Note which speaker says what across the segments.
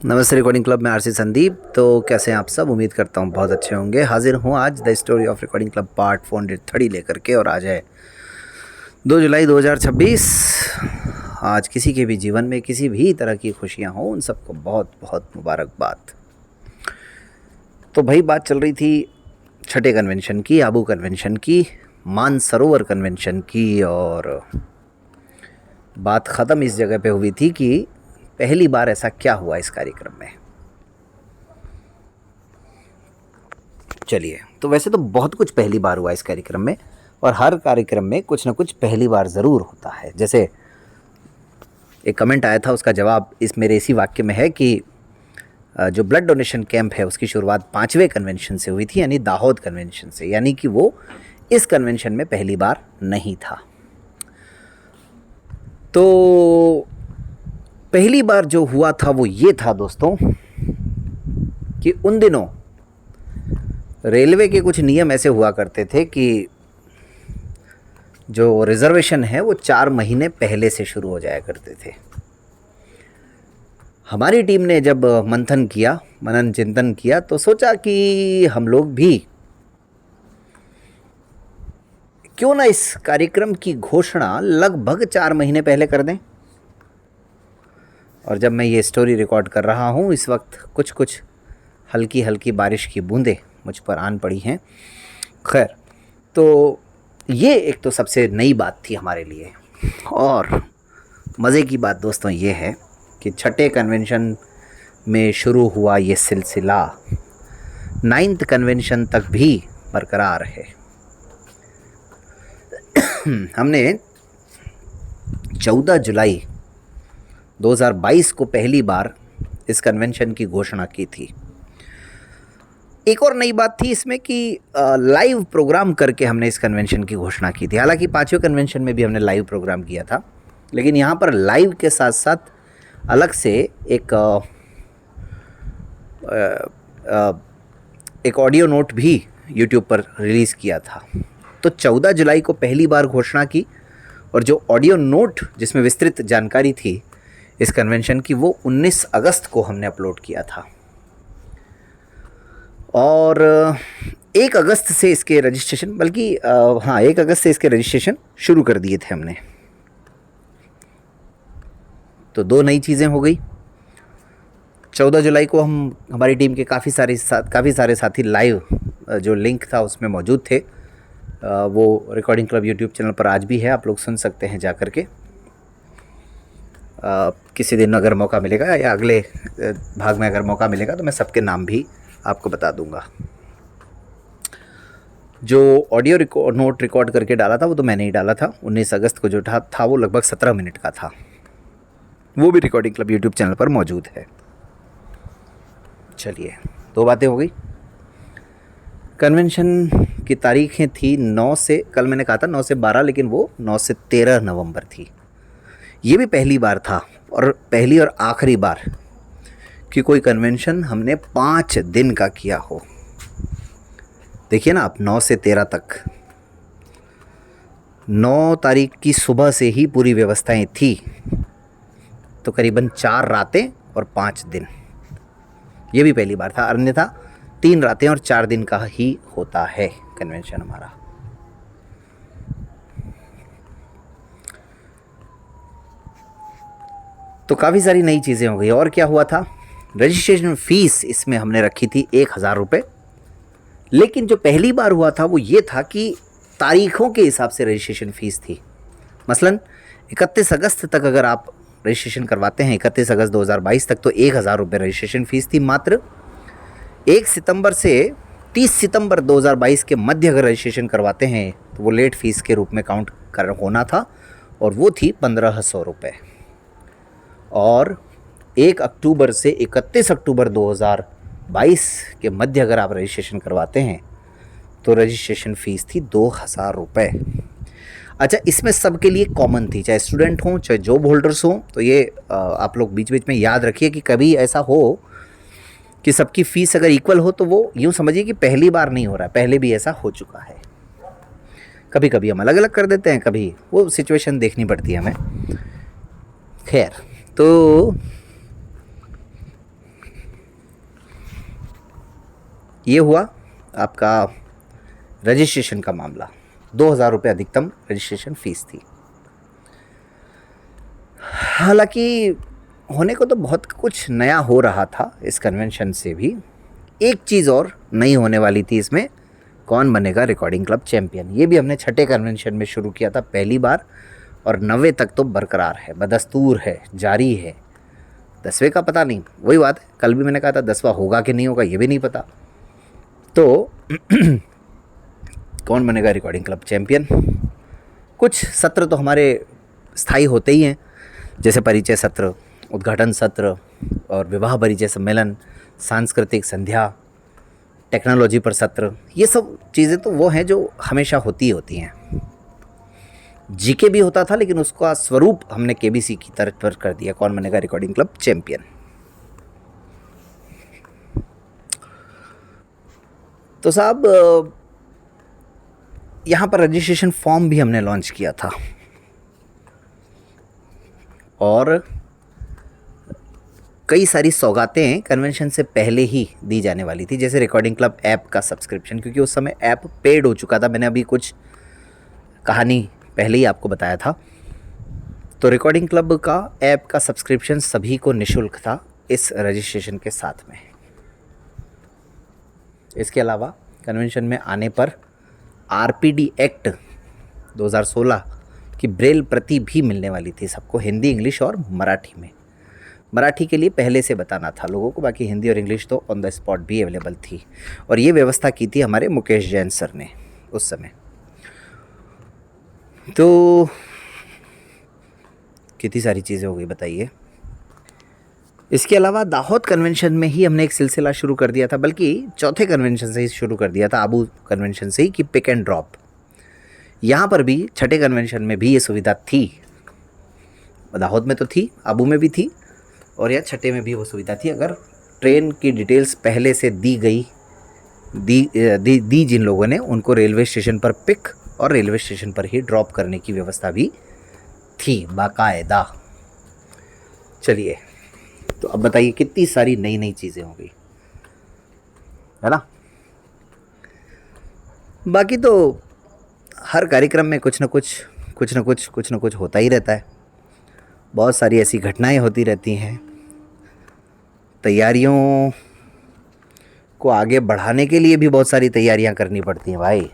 Speaker 1: नमस्ते recording club में RC Sandeep. तो कैसे हैं आप सब? उम्मीद करता हूँ बहुत अच्छे होंगे। हाजिर हूँ आज the story of recording club part 430 लेकर के, और आज है 2 जुलाई 2026। आज किसी के भी जीवन में किसी भी तरह की खुशियाँ हों, उन सबको बहुत बहुत मुबारकबाद। तो भाई बात चल रही थी छठे कन्वेंशन की, आबू कन्वेंशन की, मानसरोवर कन्वेंशन की, और बात ख़त्म इस जगह पे हुई थी कि पहली बार ऐसा क्या हुआ इस कार्यक्रम में। चलिए, तो वैसे तो बहुत कुछ पहली बार हुआ इस कार्यक्रम में, और हर कार्यक्रम में कुछ ना कुछ पहली बार ज़रूर होता है। जैसे एक कमेंट आया था, उसका जवाब इस मेरे इसी वाक्य में है कि जो ब्लड डोनेशन कैंप है उसकी शुरुआत 5वें कन्वेंशन से हुई थी, यानी दाहोद कन्वेंशन से, यानी कि वो इस कन्वेंशन में पहली बार नहीं था। तो पहली बार जो हुआ था वो ये था दोस्तों कि उन दिनों रेलवे के कुछ नियम ऐसे हुआ करते थे कि जो रिज़र्वेशन है वो 4 महीने पहले से शुरू हो जाया करते थे। हमारी टीम ने जब मंथन किया, मनन चिंतन किया, तो सोचा कि हम लोग भी क्यों ना इस कार्यक्रम की घोषणा लगभग 4 महीने पहले कर दें। और जब मैं ये स्टोरी रिकॉर्ड कर रहा हूँ इस वक्त कुछ कुछ हल्की हल्की बारिश की बूंदें मुझ पर आन पड़ी हैं। खैर, तो ये एक तो सबसे नई बात थी हमारे लिए। और मज़े की बात दोस्तों ये है कि छठे कन्वेंशन में शुरू हुआ ये सिलसिला 9th कन्वेंशन तक भी बरकरार है। हमने 14 जुलाई 2022 को पहली बार इस कन्वेंशन की घोषणा की थी। एक और नई बात थी इसमें कि लाइव प्रोग्राम करके हमने इस कन्वेंशन की घोषणा की थी। हालांकि 5वें कन्वेंशन में भी हमने लाइव प्रोग्राम किया था, लेकिन यहाँ पर लाइव के साथ साथ अलग से एक ऑडियो नोट भी यूट्यूब पर रिलीज़ किया था। तो 14 जुलाई को पहली बार घोषणा की, और जो ऑडियो नोट जिसमें विस्तृत जानकारी थी इस कन्वेंशन की, वो 19 अगस्त को हमने अपलोड किया था। और 1 अगस्त से इसके रजिस्ट्रेशन, बल्कि 1 अगस्त से इसके रजिस्ट्रेशन शुरू कर दिए थे हमने। तो 2 नई चीज़ें हो गई। 14 जुलाई को हमारी टीम के काफ़ी सारे साथी लाइव जो लिंक था उसमें मौजूद थे। वो रिकॉर्डिंग क्लब यूट्यूब चैनल पर आज भी है, आप लोग सुन सकते हैं जा कर के। किसी दिन अगर मौका मिलेगा या अगले भाग में अगर मौका मिलेगा तो मैं सबके नाम भी आपको बता दूंगा। जो ऑडियो नोट रिकॉर्ड करके डाला था वो तो मैंने ही डाला था। 19 अगस्त को जो था वो लगभग 17 मिनट का था। वो भी रिकॉर्डिंग क्लब यूट्यूब चैनल पर मौजूद है। चलिए, 2 बातें हो गई। कन्वेंशन की तारीखें थी 9 से, कल मैंने कहा था 9 से 12, लेकिन वो 9 से 13 नवंबर थी। ये भी पहली बार था, और पहली और आखिरी बार कि कोई कन्वेंशन हमने 5 दिन का किया हो। देखिए ना आप, 9 से 13 तक 9 तारीख की सुबह से ही पूरी व्यवस्थाएं थी, तो करीबन 4 रातें और 5 दिन। ये भी पहली बार था। अन्यथा 3 रातें और 4 दिन का ही होता है कन्वेंशन हमारा। तो काफ़ी सारी नई चीज़ें हो गई। और क्या हुआ था, रजिस्ट्रेशन फ़ीस इसमें हमने रखी थी 1000 रुपये। लेकिन जो पहली बार हुआ था वो ये था कि तारीखों के हिसाब से रजिस्ट्रेशन फ़ीस थी। मसलन 31 अगस्त तक अगर आप रजिस्ट्रेशन करवाते हैं, 31 अगस्त 2022 तक, तो 1000 रुपये रजिस्ट्रेशन फ़ीस थी मात्र। 1 सितंबर से 30 सितंबर 2022 के मध्य अगर रजिस्ट्रेशन करवाते हैं तो वो लेट फ़ीस के रूप में काउंट होना था, और वो थी 1500 रुपये। और 1 अक्टूबर से 31 अक्टूबर 2022 के मध्य अगर आप रजिस्ट्रेशन करवाते हैं तो रजिस्ट्रेशन फ़ीस थी 2000 रुपये। अच्छा, इसमें सबके लिए कॉमन थी, चाहे स्टूडेंट हों चाहे जॉब होल्डर्स हों। तो ये आप लोग बीच बीच में याद रखिए कि कभी ऐसा हो कि सबकी फ़ीस अगर इक्वल हो तो वो यूँ समझिए कि पहली बार नहीं हो रहा है, पहले भी ऐसा हो चुका है। कभी कभी हम अलग अलग कर देते हैं, कभी वो सिचुएशन देखनी पड़ती है हमें। खैर, तो ये हुआ आपका रजिस्ट्रेशन का मामला। 2,000 रुपये अधिकतम रजिस्ट्रेशन फ़ीस थी। हालांकि होने को तो बहुत कुछ नया हो रहा था इस कन्वेंशन से भी। एक चीज़ और नई होने वाली थी इसमें, कौन बनेगा रिकॉर्डिंग क्लब चैम्पियन। ये भी हमने छठे कन्वेंशन में शुरू किया था पहली बार, और 9वें तक तो बरकरार है, बदस्तूर है, जारी है। 10वें का पता नहीं, वही बात है, कल भी मैंने कहा था 10वां होगा कि नहीं होगा ये भी नहीं पता। तो कौन बनेगा रिकॉर्डिंग क्लब चैम्पियन। कुछ सत्र तो हमारे स्थायी होते ही हैं, जैसे परिचय सत्र, उद्घाटन सत्र और विवाह परिचय सम्मेलन, सांस्कृतिक संध्या, टेक्नोलॉजी पर सत्र। ये सब चीज़ें तो वो हैं जो हमेशा होती हैं। जीके भी होता था, लेकिन उसका स्वरूप हमने केबीसी की तरफ पर कर दिया, कौन बनेगा रिकॉर्डिंग क्लब चैम्पियन। तो साहब यहाँ पर रजिस्ट्रेशन फॉर्म भी हमने लॉन्च किया था, और कई सारी सौगातें कन्वेंशन से पहले ही दी जाने वाली थी, जैसे रिकॉर्डिंग क्लब ऐप का सब्सक्रिप्शन, क्योंकि उस समय ऐप पेड हो चुका था। मैंने अभी कुछ कहानी पहले ही आपको बताया था। तो रिकॉर्डिंग क्लब का ऐप का सब्सक्रिप्शन सभी को निःशुल्क था इस रजिस्ट्रेशन के साथ में। इसके अलावा कन्वेंशन में आने पर आरपीडी एक्ट 2016 की ब्रेल प्रति भी मिलने वाली थी सबको, हिंदी, इंग्लिश और मराठी में। मराठी के लिए पहले से बताना था लोगों को, बाकी हिंदी और इंग्लिश तो ऑन द स्पॉट भी अवेलेबल थी। और ये व्यवस्था की थी हमारे मुकेश जैन सर ने उस समय। तो कितनी सारी चीज़ें हो गई बताइए। इसके अलावा दाहोद कन्वेंशन में ही हमने एक सिलसिला शुरू कर दिया था, बल्कि चौथे कन्वेंशन से ही शुरू कर दिया था, आबू कन्वेंशन से ही, कि पिक एंड ड्रॉप। यहाँ पर भी छठे कन्वेंशन में भी ये सुविधा थी, दाहोद में तो थी, आबू में भी थी, और या छठे में भी वो सुविधा थी। अगर ट्रेन की डिटेल्स पहले से दी जिन लोगों ने, उनको रेलवे स्टेशन पर पिक और रेलवे स्टेशन पर ही ड्रॉप करने की व्यवस्था भी थी बाकायदा। चलिए, तो अब बताइए कितनी सारी नई नई चीज़ें हो गई, है ना। बाकी तो हर कार्यक्रम में कुछ न कुछ होता ही रहता है। बहुत सारी ऐसी घटनाएं होती रहती हैं। तैयारियों को आगे बढ़ाने के लिए भी बहुत सारी तैयारियां करनी पड़ती हैं भाई।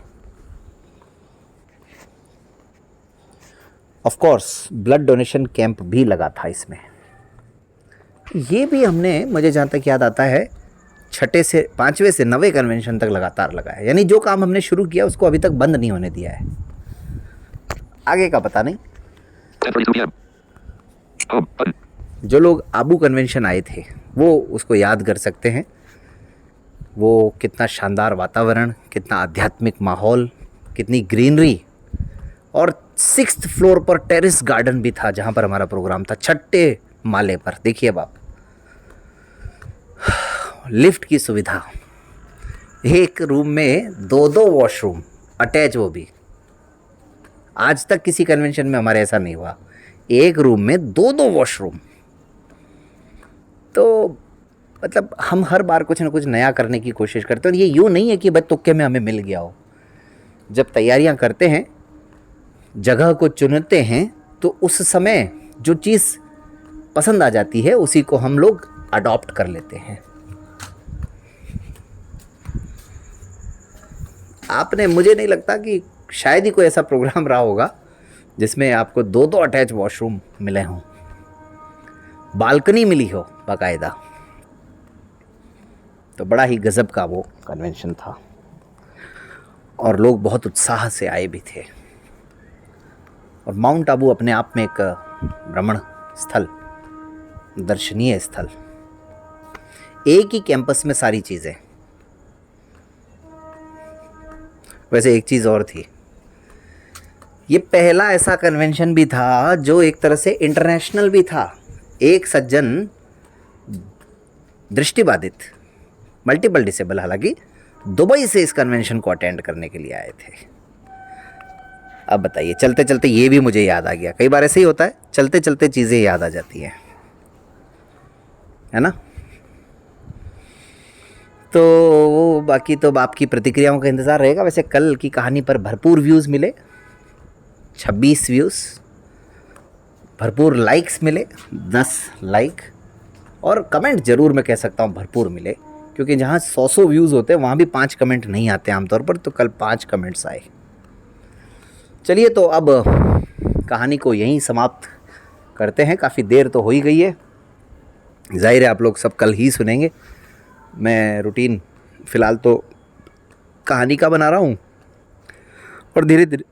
Speaker 1: Of course blood donation camp भी लगा था इसमें। ये भी हमने, मुझे जहाँ तक याद आता है, छठे से 5वें से 9वें कन्वेंशन तक लगातार लगाया। यानी जो काम हमने शुरू किया उसको अभी तक बंद नहीं होने दिया है। आगे का पता नहीं। जो लोग आबू कन्वेंशन आए थे वो उसको याद कर सकते हैं। वो कितना शानदार वातावरण, कितना आध्यात्मिक माहौल, कितनी ग्रीनरी, और 6th फ्लोर पर टेरेस गार्डन भी था जहाँ पर हमारा प्रोग्राम था, छठे माले पर। देखिए अब आप, लिफ्ट की सुविधा, एक रूम में 2-2 वॉशरूम अटैच, वो भी आज तक किसी कन्वेंशन में हमारे ऐसा नहीं हुआ, एक रूम में 2-2 वॉशरूम। तो मतलब हम हर बार कुछ ना कुछ नया करने की कोशिश करते हैं। और ये यूँ नहीं है कि बस तुक्के में हमें मिल गया हो। जब तैयारियां करते हैं, जगह को चुनते हैं, तो उस समय जो चीज़ पसंद आ जाती है उसी को हम लोग अडॉप्ट कर लेते हैं। आपने, मुझे नहीं लगता कि शायद ही कोई ऐसा प्रोग्राम रहा होगा जिसमें आपको 2-2 अटैच वॉशरूम मिले हों, बालकनी मिली हो बाकायदा। तो बड़ा ही गजब का वो कन्वेंशन था, और लोग बहुत उत्साह से आए भी थे। और माउंट आबू अपने आप में एक भ्रमण स्थल, दर्शनीय स्थल, एक ही कैंपस में सारी चीज़ें। वैसे एक चीज़ और थी, ये पहला ऐसा कन्वेंशन भी था जो एक तरह से इंटरनेशनल भी था। एक सज्जन दृष्टिबाधित, मल्टीपल डिसेबल, हालांकि दुबई से इस कन्वेंशन को अटेंड करने के लिए आए थे। अब बताइए, चलते चलते ये भी मुझे याद आ गया। कई बार ऐसे ही होता है, चलते चलते चीज़ें याद आ जाती हैं, है ना। तो बाकी तो आपकी प्रतिक्रियाओं का इंतज़ार रहेगा। वैसे कल की कहानी पर भरपूर व्यूज़ मिले, 26 व्यूज़, भरपूर लाइक्स मिले, 10 लाइक, और कमेंट ज़रूर मैं कह सकता हूँ भरपूर मिले, क्योंकि जहाँ 100 व्यूज़ होते हैं वहाँ भी 5 कमेंट नहीं आते आमतौर पर, तो कल 5 कमेंट्स आए। चलिए, तो अब कहानी को यहीं समाप्त करते हैं। काफ़ी देर तो हो ही गई है, जाहिर है आप लोग सब कल ही सुनेंगे। मैं रूटीन फ़िलहाल तो कहानी का बना रहा हूँ, और धीरे धीरे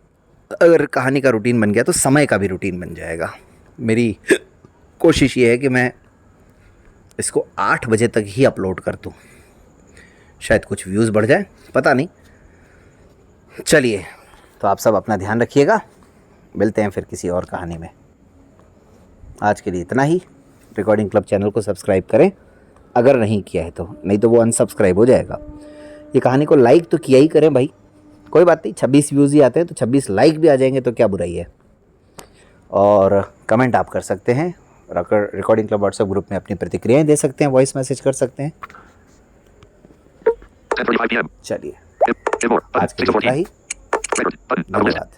Speaker 1: अगर कहानी का रूटीन बन गया तो समय का भी रूटीन बन जाएगा। मेरी कोशिश ये है कि मैं इसको 8 बजे तक ही अपलोड कर दूँ, शायद कुछ व्यूज़ बढ़ जाए, पता नहीं। चलिए, तो आप सब अपना ध्यान रखिएगा, मिलते हैं फिर किसी और कहानी में। आज के लिए इतना ही। रिकॉर्डिंग क्लब चैनल को सब्सक्राइब करें अगर नहीं किया है तो, नहीं तो वो अनसब्सक्राइब हो जाएगा। ये कहानी को लाइक तो किया ही करें भाई, कोई बात नहीं, 26 व्यूज़ ही आते हैं तो 26 लाइक भी आ जाएंगे तो क्या बुराई है। और कमेंट आप कर सकते हैं, रिकॉर्डिंग क्लब व्हाट्सएप ग्रुप में अपनी प्रतिक्रियाएं दे सकते हैं, वॉइस मैसेज कर सकते हैं। चलिए, आज के लिए इतना ही, धन्यवाद।